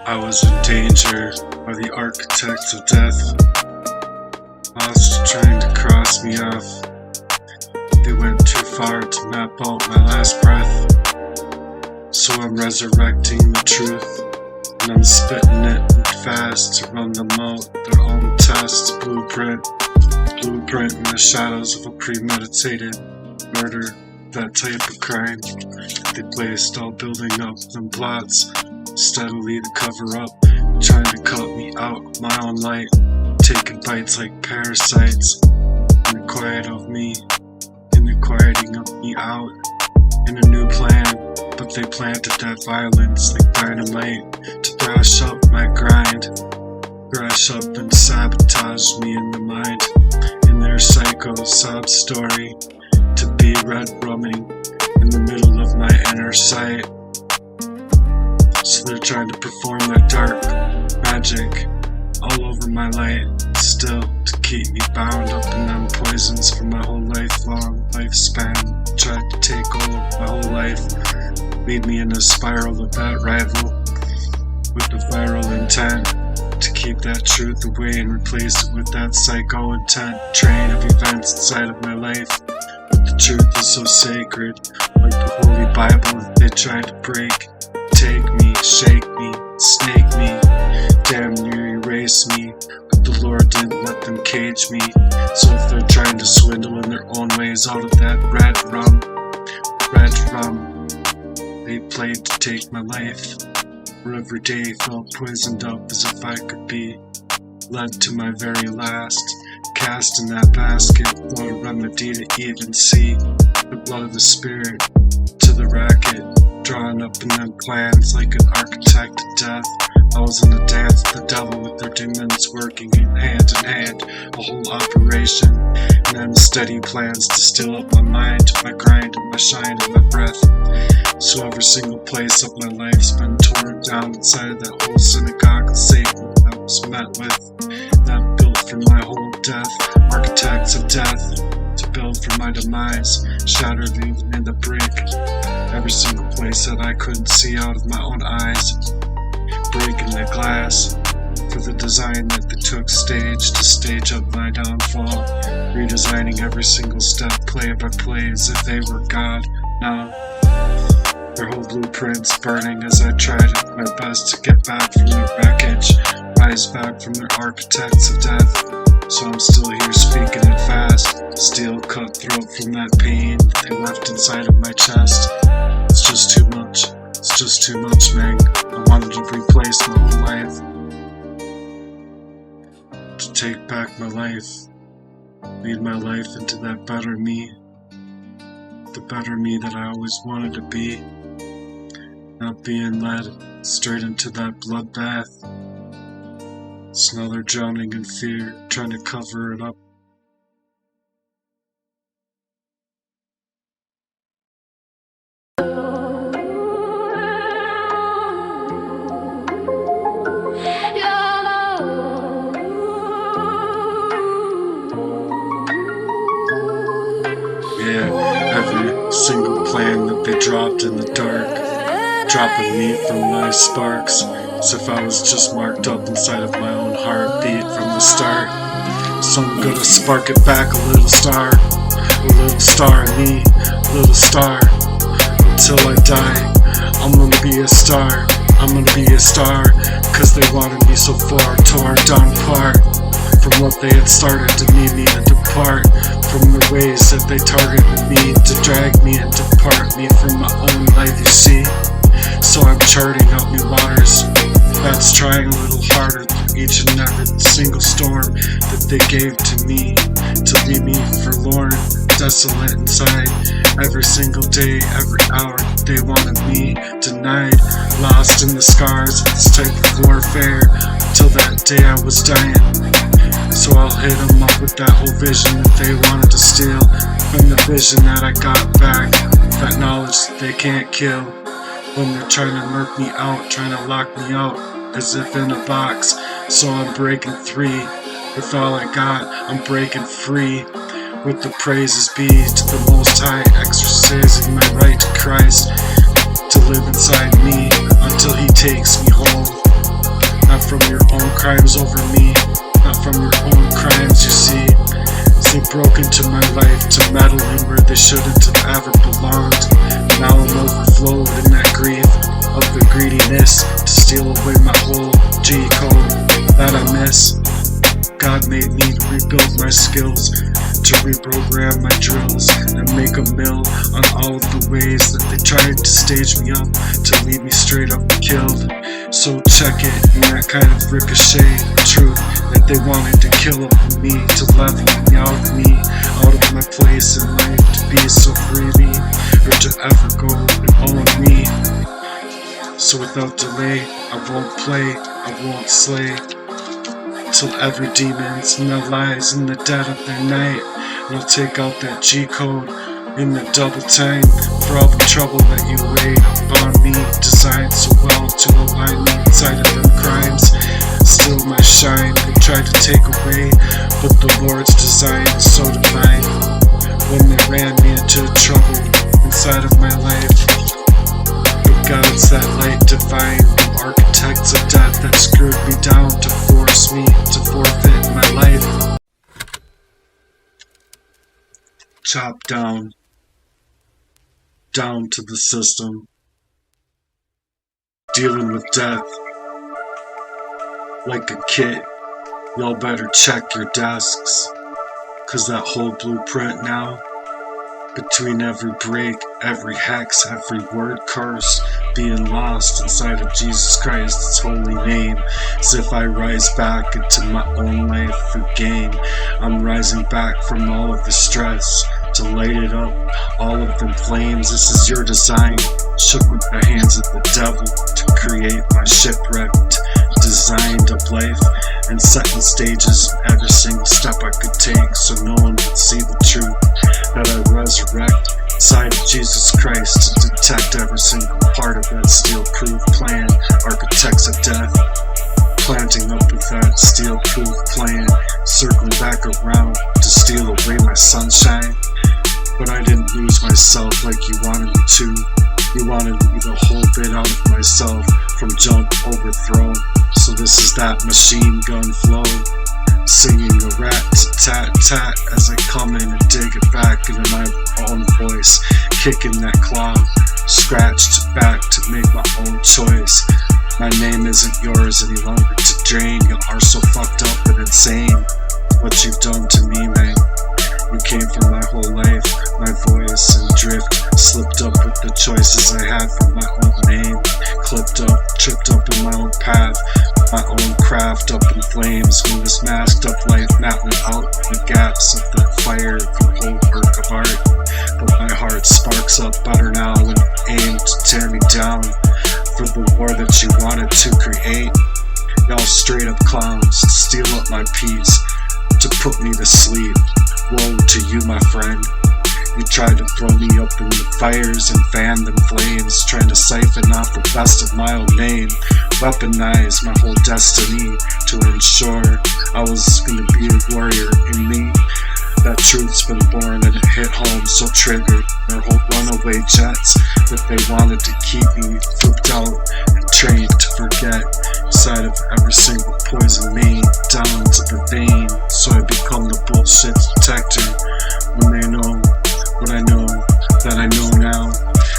I was in danger by the architects of death. Lost trying to cross me off. They went too far to map out my last breath. So I'm resurrecting the truth, and I'm spitting it fast to run them out. Their own test, blueprint in the shadows of a premeditated murder. That type of crime they placed, all building up them plots steadily to cover up, trying to cut me out my own light, taking bites like parasites in the quiet of me, in the quieting of me out, in a new plan. But they planted that violence like dynamite to thrash up my grind, thrash up and sabotage me in the mind, in their psycho sob story, to be red rumming in the middle of my inner sight. So they're trying to perform that dark magic all over my light, still to keep me bound up in them poisons for my whole lifelong lifespan. Tried to take over my whole life, lead me in a spiral of that rival with the viral intent to keep that truth away and replace it with that psycho intent train of events inside of my life. But the truth is so sacred, like the Holy Bible that they tried to break. Take me, shake me, snake me, damn near erase me, but the Lord didn't let them cage me. So if they're trying to swindle in their own ways out of that red rum, they played to take my life, where every day felt poisoned up as if I could be led to my very last, cast in that basket without a remedy to even see the blood of the Spirit to the racket, drawn up in them plans like an architect of death. I was in a dance with the devil with their demons working in hand, a whole operation, and then steady plans to steal up my mind, my grind, and my shine, and my breath. So every single place of my life's been torn down inside of that whole synagogue of Satan that I was met with, that built for my whole death, architects of death, to build for my demise, shattered even in the brick. Every single place that I couldn't see out of my own eyes, breaking the glass for the design that they took stage to stage up my downfall, redesigning every single step play by play as if they were God. Now their whole blueprints burning as I tried my best to get back from their wreckage, rise back from their architects of death. So I'm still here speaking it fast, steel cut throat from that pain they left inside of my chest. It's just too much, it's just too much, man. I wanted to replace my whole life, to take back my life, lead my life into that better me, the better me that I always wanted to be, not being led straight into that bloodbath. So now they're drowning in fear, trying to cover it up. Yeah, every single plan that they dropped in the dark, dropping me from my sparks, as if I was just marked up inside of my own heartbeat from the start. So I'm gonna spark it back a little star in me, a little star, until I die. I'm gonna be a star, I'm gonna be a star, cause they wanted me so far, torn down apart from what they had started to need me to depart from the ways that they targeted me to drag me and depart me from my own life, you see. So I'm charting out new waters, that's trying a little harder through each and every single storm that they gave to me, to leave me forlorn, desolate inside. Every single day, every hour, they wanted me denied, lost in the scars of this type of warfare, till that day I was dying. So I'll hit them up with that whole vision that they wanted to steal, from the vision that I got back, that knowledge that they can't kill. When they're trying to murk me out, trying to lock me out, as if in a box. So I'm breaking free, with all I got, I'm breaking free. With the praises be to the Most High, exercising my right to Christ, to live inside me, until He takes me home. not from your own crimes over me, not from your own crimes, you see. They broke into my life to meddle in where they shouldn't have ever belonged. Now I'm overflowed in that grief of the greediness to steal away my whole G-code that I miss. God made me to rebuild my skills, to reprogram my drills, and make a mill on all of the ways that they tried to stage me up to leave me straight up killed. So check it in that kind of ricochet truth that they wanted to kill up with me, to level me out of my place in life, to be so freely, or to ever go and own me. So without delay, I won't play, I won't slay, till every demon's in their lies in the dead of their night. And I'll take out that G-code in the double time for all the trouble that you laid upon me, designed so well to align me inside of them crimes. Still my shine they tried to take away, but the Lord's design is so divine. When they ran me into trouble inside of my life, but God's that light divine, architects of death that screwed me down to force me to forfeit my life. Chop down to the system, dealing with death like a kid. Y'all better check your desks, 'cause that whole blueprint now, between every break, every hex, every word curse, being lost inside of Jesus Christ's holy name. As if I rise back into my own life again, I'm rising back from all of the stress to light it up, all of them flames. This is your design, shook with the hands of the devil to create my shipwrecked, designed up life, and setting stages in every single step I could take, so no one would see the truth that I resurrect inside of Jesus Christ, to detect every single part of that steel-proof plan. Architects of death, planting up with that steel-proof plan, circling back around to steal away my sunshine. But I didn't lose myself like you wanted me to. You wanted me to hold it out of myself from jump overthrown. So this is that machine gun flow, singing a rat-tat-tat as I come in and dig it back into my own voice, kicking that claw, scratched back to make my own choice. My name isn't yours any longer to drain. You are so fucked up and insane, what you've done to me, man. You came for my whole life, my voice and drift, slipped up with the choices I had for my own name, clipped up, tripped up in my own path, my own craft up in flames, when this masked up life mapping out the gaps of that fire of your whole work of art. But my heart sparks up better now when you aim to tear me down for the war that you wanted to create. Y'all straight up clowns to steal up my peace, to put me to sleep. Woe to you, my friend. You tried to throw me up in the fires and fan them flames, trying to siphon off the best of my own name, weaponize my whole destiny to ensure I was gonna be a warrior in me. That truth's been born and it hit home, so triggered their whole runaway jets that they wanted to keep me flipped out and trained to forget inside of every single poison main down to the vein. So I become the bullshit detector when they know what I know that I know now.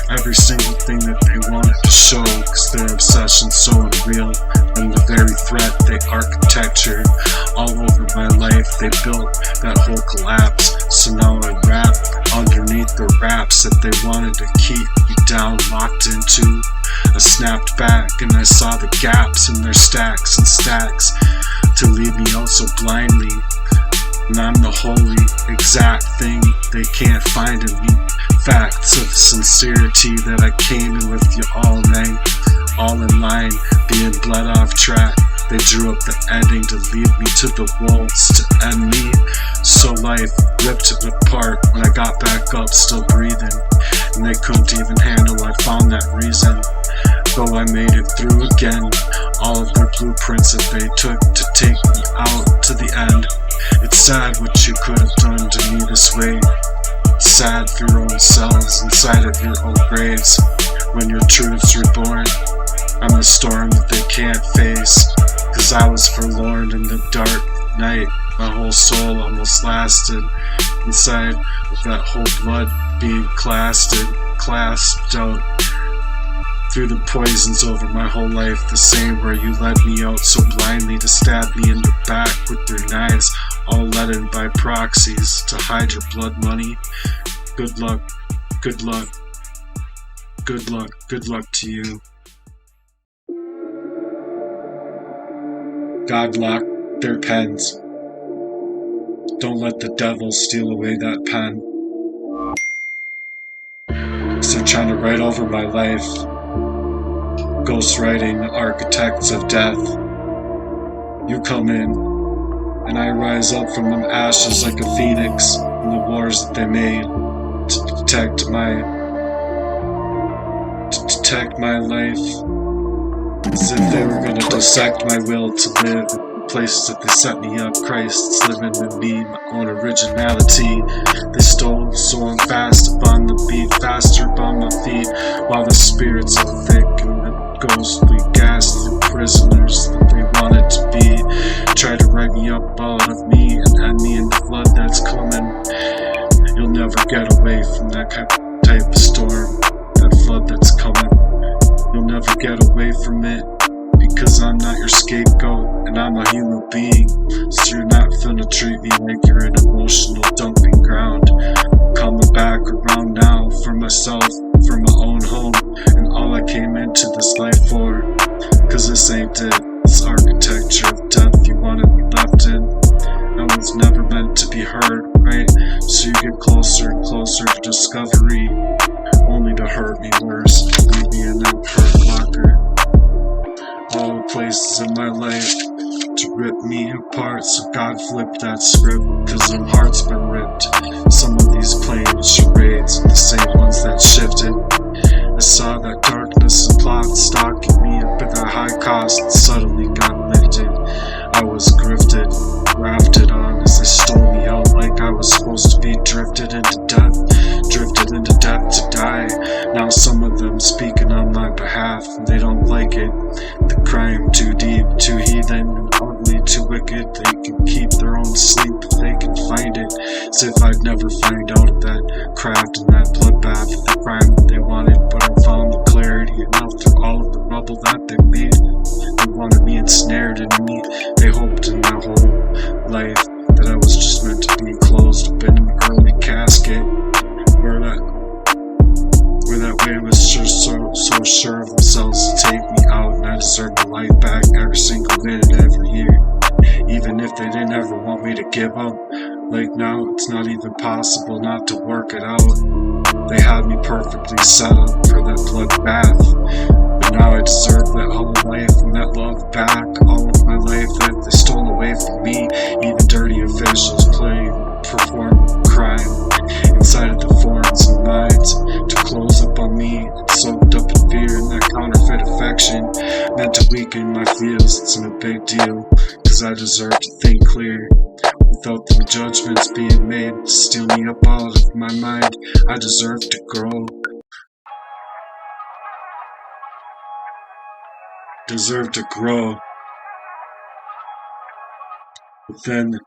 Every single thing that they wanted to show, 'cause their obsession's so unreal, and the very threat they architectured all over my life, they built that whole collapse. So now I rap underneath the raps that they wanted to keep me down, locked into. I snapped back and I saw the gaps in their stacks and stacks to leave me out so blindly. And I'm the holy exact thing they can't find in me. Facts of sincerity that I came in with you all night, all in line, being bled off track. They drew up the ending to lead me to the wolves to end me. So life ripped it apart when I got back up, still breathing. And they couldn't even handle, I found that reason. Though I made it through again, all of their blueprints that they took to take me out to the end. It's sad what you could have done to me this way. Sad for your own selves inside of your own graves. When your truth's reborn, I'm the storm that they can't face. 'cause I was forlorn in the dark night. My whole soul almost lasted inside of that whole blood being clasped out through the poisons over my whole life, the same where you led me out so blindly to stab me in the back with your knives, all led in by proxies to hide your blood money. Good luck, good luck, good luck, good luck to you. God lock their pens. Don't let the devil steal away that pen. 'Cause they're trying to write over my life. Ghostwriting, architects of death. You come in, and I rise up from them ashes like a phoenix in the wars that they made to protect my life. As if they were gonna dissect my will to live in the places that they set me up. Christ's living in me, my own originality. They stole, so I'm fast upon the beat, faster upon my feet, while the spirits are thick and the ghostly ghastly prisoners that they wanted to be try to write me up out of me and end me in the flood that's coming. You'll never get away from that type of storm, that flood that's coming. You'll never get away from it, because I'm not your scapegoat, and I'm a human being, so you're not finna treat me like you're an emotional dumping ground. I'm coming back around now for myself, for my own home, and all I came into this life for, 'cause this ain't it, this architecture of death you wanted me left in. I was never meant to be heard, right? So you get closer and closer to discovery, only to hurt me worse, leave me in that hurt locker. All the places in my life to rip me apart, so God flipped that script, 'cause their heart's been ripped. Some of these playing charades, the same ones that shifted. I saw that darkness and plot stalking me up at that high cost, and suddenly got lifted. I was grifted, grafted on as they stole me out like I was supposed to be drifted into death to die. Now some of them speaking on my behalf, and they don't like it. The crime too deep, too heathen, and ugly, too wicked. They can keep their own sleep if they can find it. As if I'd never find out of that craft and that bloodbath of the crime that they wanted, but I found the clarity enough through all of the rubble that they made. They wanted me ensnared in me. They hoped in my whole life that I was just meant to be closed up in an early casket, where that way was just so sure of themselves to take me out, and I deserve my life back every single minute, every year. Even if they didn't ever want me to give up, like now it's not even possible not to work it out. They had me perfectly set up for that bloodbath, but now I deserve that whole life and that love back. All of my life that they stole away from me, even dirty officials perform crime inside of the forms and minds to close up on me, and soaked up in fear and that counterfeit affection meant to weaken my feels. It's no big deal, 'cause I deserve to think clear without the judgments being made to steal me up out of my mind. I deserve to grow, deserve to grow within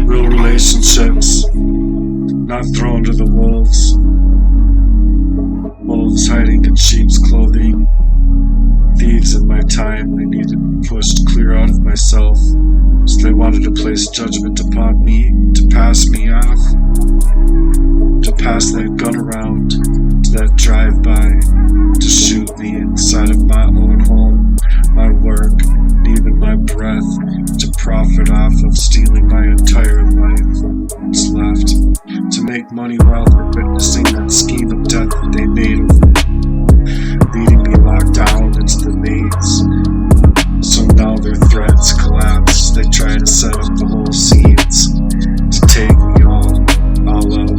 real relationships, not thrown to the wolves. Wolves hiding in sheep's clothing. Thieves in my time, they needed pushed clear out of myself, so they wanted to place judgment upon me, to pass me off, to pass that gun around, to that drive-by, to shoot me inside of my own home, my work, and even my breath, to profit off of stealing my entire life, what's left, to make money while they're witnessing that scheme of death that they made over me, leading me locked down into the maze. So now their threats collapse, they try to set up the whole scenes, to take me all out of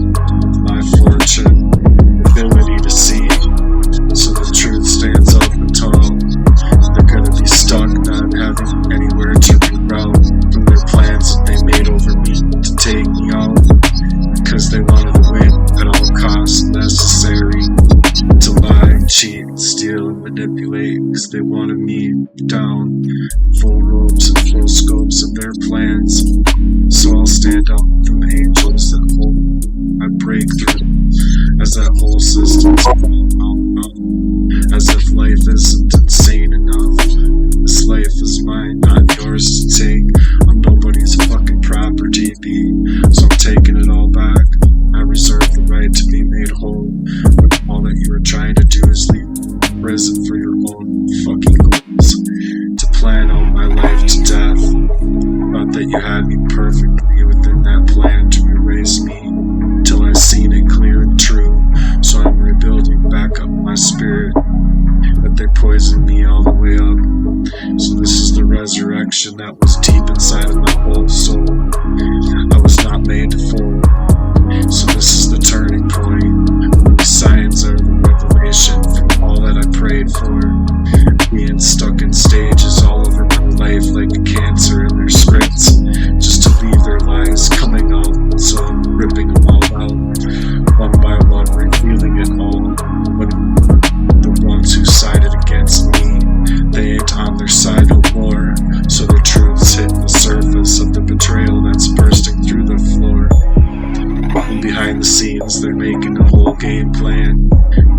my fortune, ability to see, so the truth stands up and tall. They're gonna be stuck not having anywhere to reroute from their plans that they made over me to take me out, because they wanted to win at all costs necessary, to lie, cheat, steal, and manipulate, because they wanted me down. full robes and full scopes of their plans. So I'll stand up with them angels that hold my breakthrough, as that whole system's as if life isn't insane enough. This life is mine, not yours to take. I'm nobody's fucking property, so I'm taking it all back. I reserve the right to be made whole, but all that you are trying to do is leave prison for your own fucking goals, to plan out my life to death. Thought that you had me perfectly within that plan to erase me, till I seen it clear and true. So I'm rebuilding back up my spirit, but they poisoned me all the way up. So this is the resurrection that was deep inside of my whole soul. I was not made to fold. So this is the turning point. The signs are the revelation from all that I prayed for. Being stuck in stages all over my life like a cancer in their scripts, just to leave their lies coming out. So I'm ripping them all out, one by one, revealing it all. But the ones who sided against me, they ain't on their side no more. So the truth's hitting the surface of the betrayal that's bursting through the floor. And behind the scenes, they're making a whole game plan.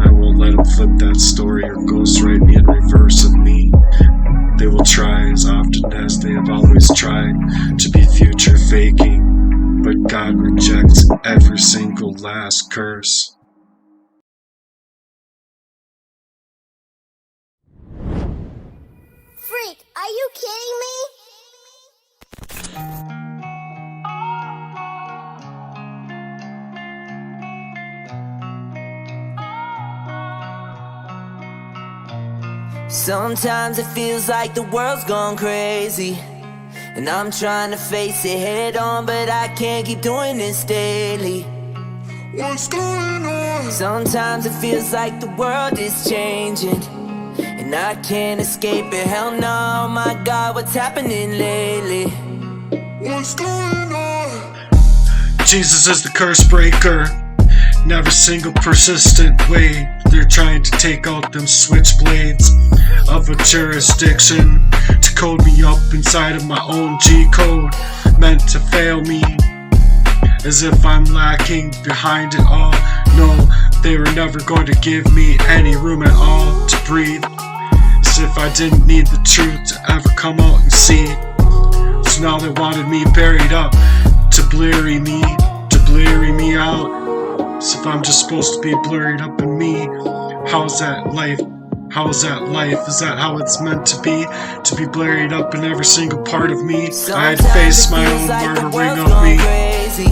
I won't let them flip that story or ghostwrite me in reverse of me. They will try as often as they have always tried to be future faking, but God rejects every single last curse. Freek, are you kidding me? Sometimes it feels like the world's gone crazy, and I'm trying to face it head on, but I can't keep doing this daily. What's going on? Sometimes it feels like the world is changing, and I can't escape it. Hell no, my God, what's happening lately? What's going on? Jesus is the curse breaker. Never single persistent way. They're trying to take out them switchblades of a jurisdiction, to code me up inside of my own G-code, meant to fail me, as if I'm lacking behind it all. No, they were never going to give me any room at all to breathe, as if I didn't need the truth to ever come out and see. So now they wanted me buried up, to blurry me out. So if I'm just supposed to be blurred up in me, how's that life? How is that life? Is that how it's meant to be? To be blurred up in every single part of me? I had to face my own murdering of me. Crazy,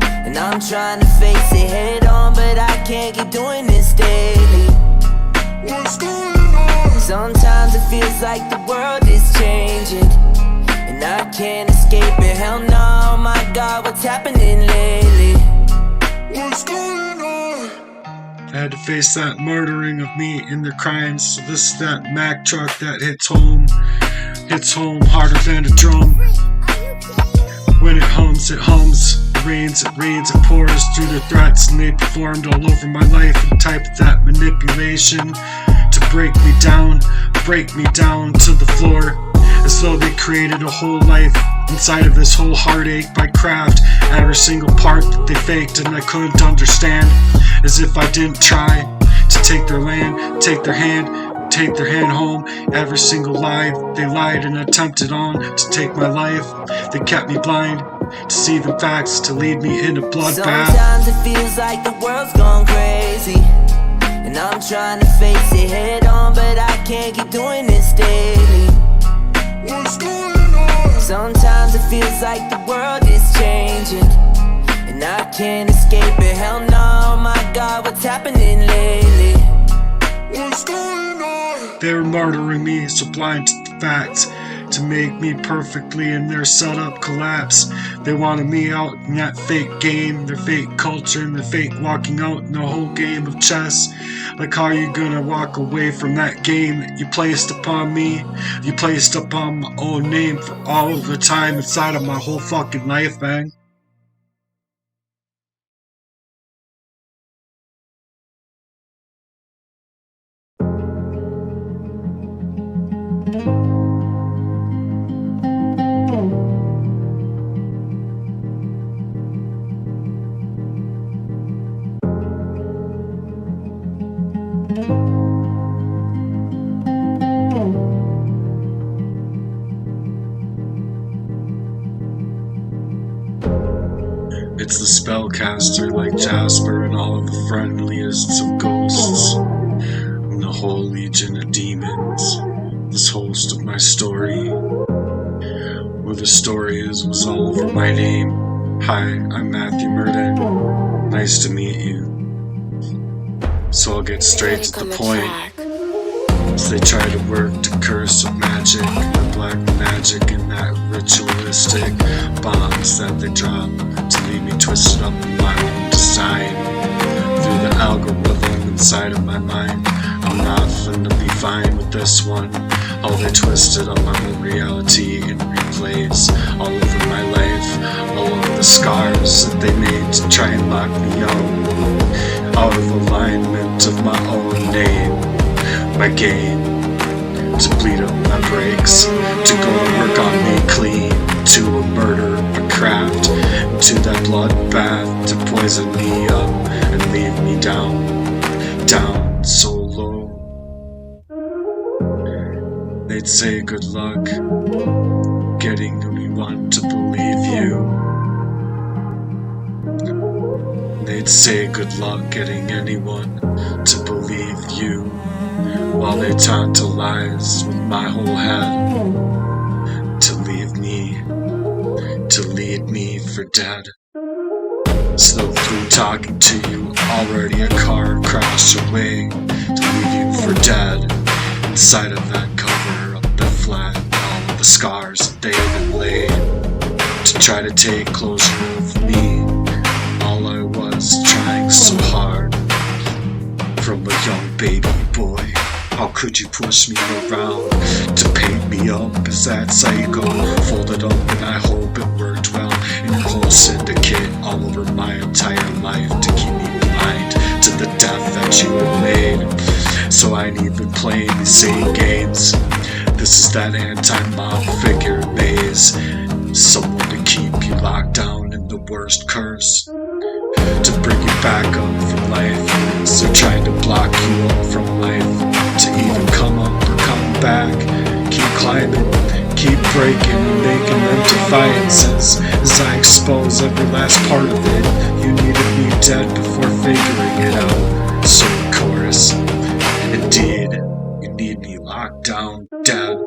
and I'm trying to face it head on, but I can't keep doing this daily. What's going on? Sometimes it feels like the world is changing, and I can't escape it. Hell no, my God, what's happening lately? What's going on? I had to face that murdering of me and their crimes. So this is that Mack truck that hits home harder than a drum. When it hums, it rains, it pours through the threats, and they performed all over my life and type of that manipulation to break me down to the floor, as though they created a whole life inside of this whole heartache by craft. Every single part that they faked and I couldn't understand, as if I didn't try to take their land, take their hand home. Every single lie they lied and attempted on to take my life. They kept me blind to see the facts, to lead me in a bloodbath. Sometimes it feels like the world's gone crazy, and I'm trying to face it head on, but I can't keep doing this daily. What's going on? Sometimes it feels like the world is changing, and I can't escape it. Hell no, my God, what's happening lately? What's going on? They were murdering me, so blind to the facts, to make me perfectly in their setup collapse. They wanted me out in that fake game, their fake culture, and their fake walking out in the whole game of chess. Like, how are you gonna walk away from that game that you placed upon me? You placed upon my own name for all of the time inside of my whole fucking life, man. spellcaster like Jasper and all of the friendliest of ghosts, and the whole legion of demons. This host of my story, where the story was all over my name. Hi, I'm Matthew Murden. Nice to meet you. So I'll get straight to the point. As they try to work to curse with magic, the black magic and that ritualistic bombs that they drop to leave me twisted up in my own design. Through the algorithm inside of my mind, I'm not finna be fine with this one. How they twisted up my own reality and replays all over my life, all over the scars that they made to try and lock me out of alignment of my own name. My game, to bleed up my brakes, to go to work on me clean, to a murder, a craft, to that bloodbath, to poison me up and leave me down so low. They'd say good luck getting anyone to believe you. They'd say good luck getting anyone to believe you, while they tantalize with my whole head to lead me for dead. So through talking to you, already a car crashed away to leave you for dead inside of that cover of the flat, all of the scars that they had laid to try to take closure of me. All I was trying so hard from a young baby boy. How could you push me around to paint me up as that psycho? Folded up and I hope it worked well in your whole syndicate all over my entire life to keep me blind to the death that you had made. So I ain't even playing these same games. This is that anti-mob figure maze. Someone to keep you locked down in the worst curse, to bring you back up from life. So trying to block you up from life, to even come up or come back. Keep climbing, keep breaking and making them defiances as I expose every last part of it. You needed me dead before figuring it out. So chorus, indeed, you need me locked down, dead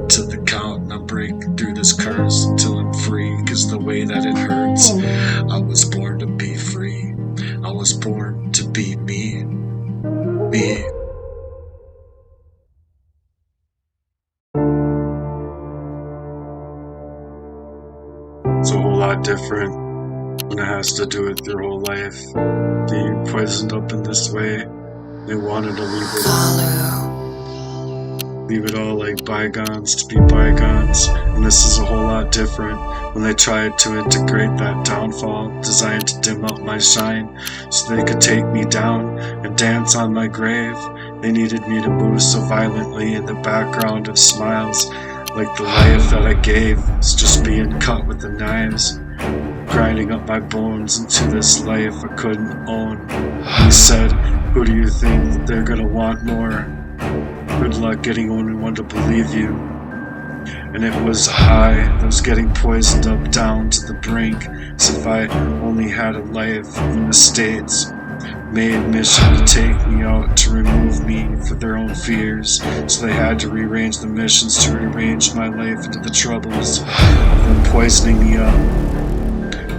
to the count, and I'm breaking through this curse until I'm free, cause the way that it hurts, I was born to be free. I was born to be me. It's a whole lot different when it has to do with your whole life being poisoned up in this way. They wanted to leave it all like bygones to be bygones, and this is a whole lot different when they tried to integrate that downfall designed to dim up my shine so they could take me down and dance on my grave. They needed me to move so violently in the background of smiles, like the life that I gave is just being cut with the knives, grinding up my bones into this life I couldn't own. He said, who do you think that they're gonna want more? Good luck getting anyone to believe you. And it was I that was getting poisoned up down to the brink, as if I only had a life in the States. Made mission to take me out to remove me for their own fears, so they had to rearrange the missions to rearrange my life into the troubles of them poisoning me up,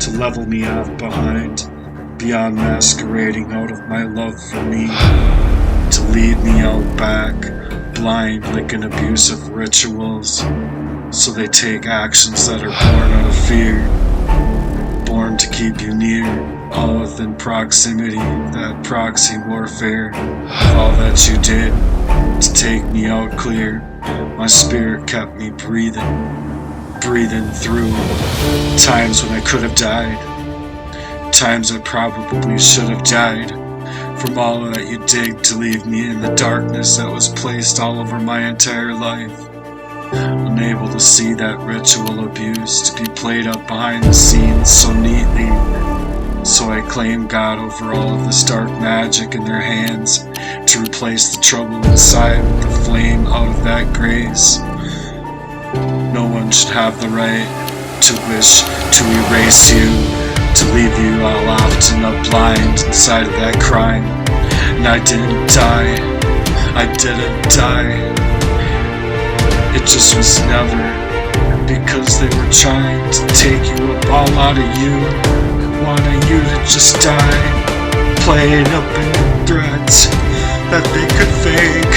to level me off behind, beyond masquerading out of my love for me, to lead me out back, blind like an abusive rituals. So they take actions that are born out of fear, born to keep you near, all within proximity of that proxy warfare. All that you did to take me out clear, my spirit kept me breathing through times when I could have died, times I probably should have died, from all that you did to leave me in the darkness that was placed all over my entire life. Unable to see that ritual abuse to be played up behind the scenes so neatly. So I claim God over all of this dark magic in their hands to replace the trouble inside with the flame out of that grace. No one should have the right to wish to erase you to leave you all often blind inside of that crime. And I didn't die, I didn't die. It just was never, because they were trying to take you up all out of you, wanting you to just die, playing up in the threats that they could fake.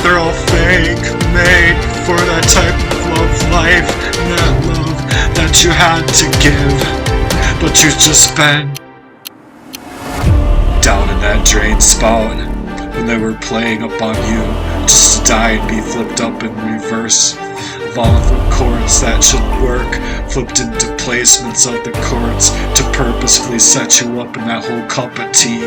They're all fake, made for that type of love life, and that love that you had to give, but you've just been down in that drain spout when they were playing up on you just to die and be flipped up in reverse of all of the chords that should work, flipped into placements of the chords to purposefully set you up in that whole cup of tea.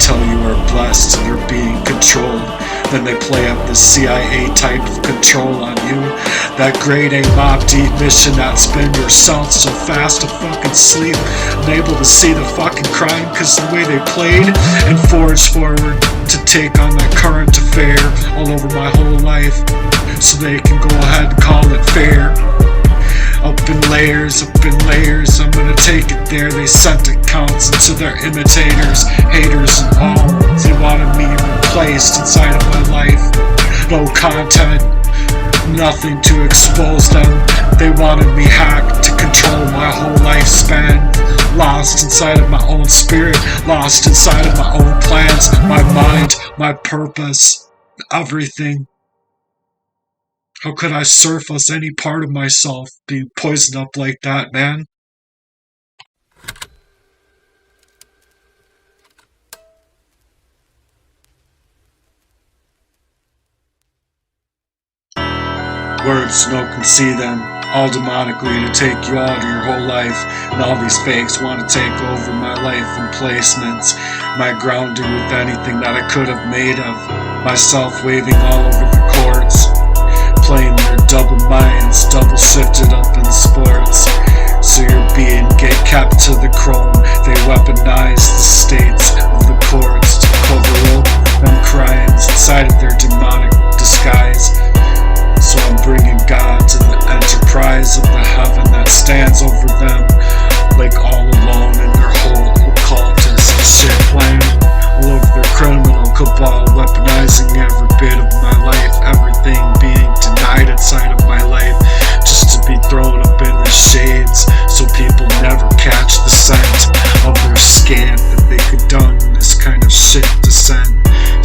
Tell you are blessed and they're being controlled. Then they play up the CIA type of control on you. That grade A Mob Deep mission that's been yourself so fast to fucking sleep, unable to see the fucking crime cause the way they played and forged forward to take on that current affair all over my whole life so they can go ahead and call it fair. Up in layers, I'm gonna take it there. They sent accounts into their imitators, haters and all. They wanted me replaced inside of my life. No content, nothing to expose them. They wanted me hacked to control my whole lifespan. Lost inside of my own spirit, lost inside of my own plans, my mind, my purpose, everything. How could I surface any part of myself being poisoned up like that, man? Words, no can see them, all demonically to take you out of your whole life. And all these fakes want to take over my life and placements, my grounding with anything that I could have made of myself, waving all over the courts, playing their double minds, double sifted up in sports. So your being get kept to the chrome. They weaponize the states of the courts to cover up them crimes inside of their demonic disguise. So I'm bringing God to the enterprise of the heaven that stands over them, like all alone in their whole occultist shit plan, all over their criminal cabal, weaponizing every bit of my life, everything being denied inside of my life, just to be thrown up in the shades, so people never catch the scent of their scant that they could done this kind of shit to send.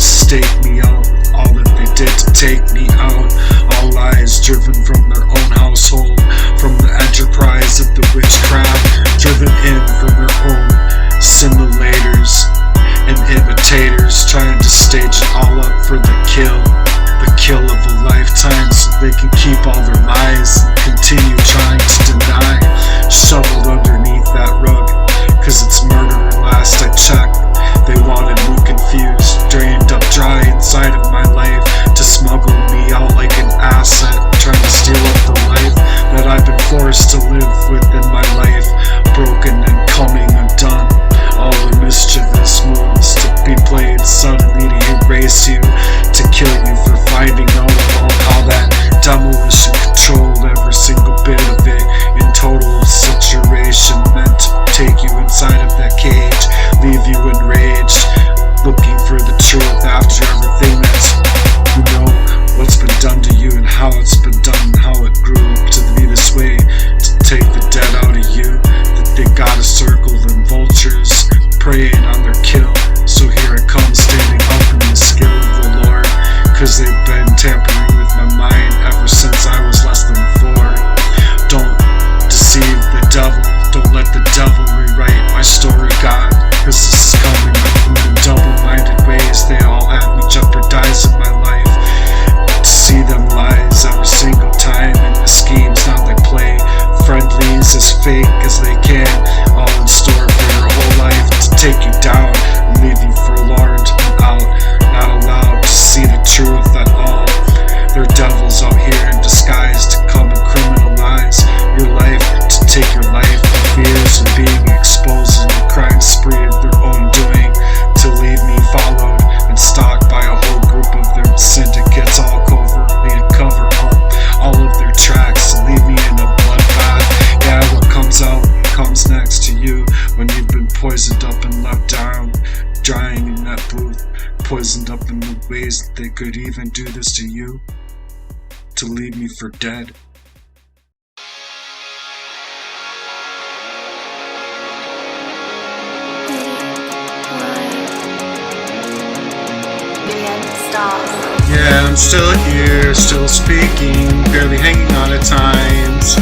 Stake me out with all that they did to take me out. All lies driven from their own household, from the enterprise of the witchcraft, driven in from their own simulators and imitators, trying to stage it all up for the kill of a lifetime, so they can keep all their lies and continue trying to deny, shoveled underneath that rug, cause it's murder last I checked. They wanted me confused, drained up dry inside of my life, to smuggle me out like an asset, trying to steal up the life that I've been forced to live within my life, broken and coming undone. All the mischievous moves to be played suddenly to erase down, drying in that booth, poisoned up in the ways that they could even do this to you, to leave me for dead. Yeah, I'm still here, still speaking, barely hanging on at times.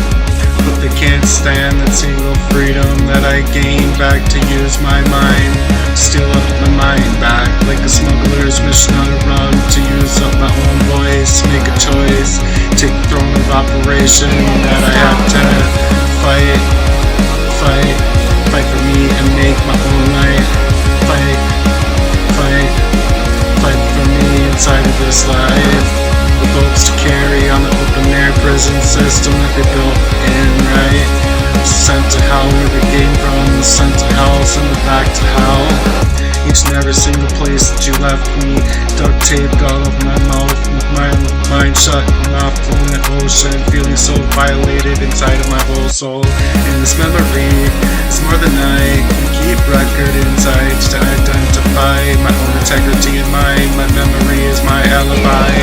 But they can't stand that single freedom that I gained back to use my mind. Steal up my mind back like a smuggler's mission on a run, to use up my own voice, make a choice, take the throne of operation that I have to fight for me and make my own light. Fight for me inside of this life. The bolts to carry on the open-air prison system that they built in, right? Sent to hell where they came from, sent to hell, sent it back to hell. Each and every single place that you left me, duct taped all over my mouth, with my mind shut, mouth in the ocean, feeling so violated inside of my whole soul. And this memory is more than I can keep record inside to identify my own integrity in mind. My memory is my alibi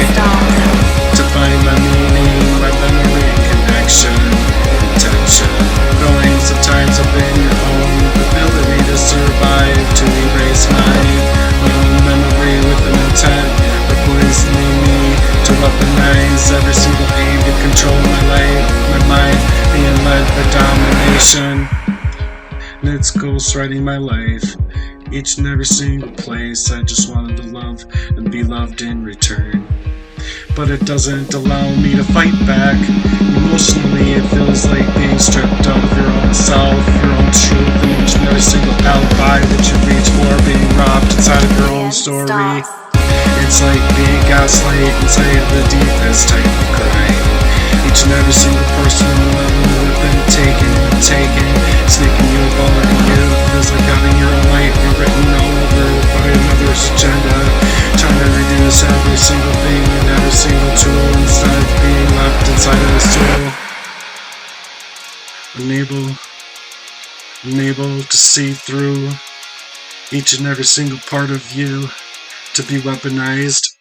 to find my meaning, my memory connection, intention. Knowing sometimes I've been your own ability to survive, to erase my own memory with an intent, or poisoning me to weaponize every single aim to control my life, my mind being led by domination. And it's ghostwriting my life. Each and every single place I just wanted to love and be loved in return. But it doesn't allow me to fight back. Emotionally, it feels like being stripped out of your own self, your own truth, and each and every single alibi that you reach for, being robbed inside of your own story. It's like being gaslight inside of the deepest type of crime. Each and every single person in the level have been taken and taken. It's making you a baller and you. Feels like having your own life rewritten all over by another's agenda, trying to reduce every single thing and every single tool instead of being left inside of the soul. Unable to see through each and every single part of you, to be weaponized.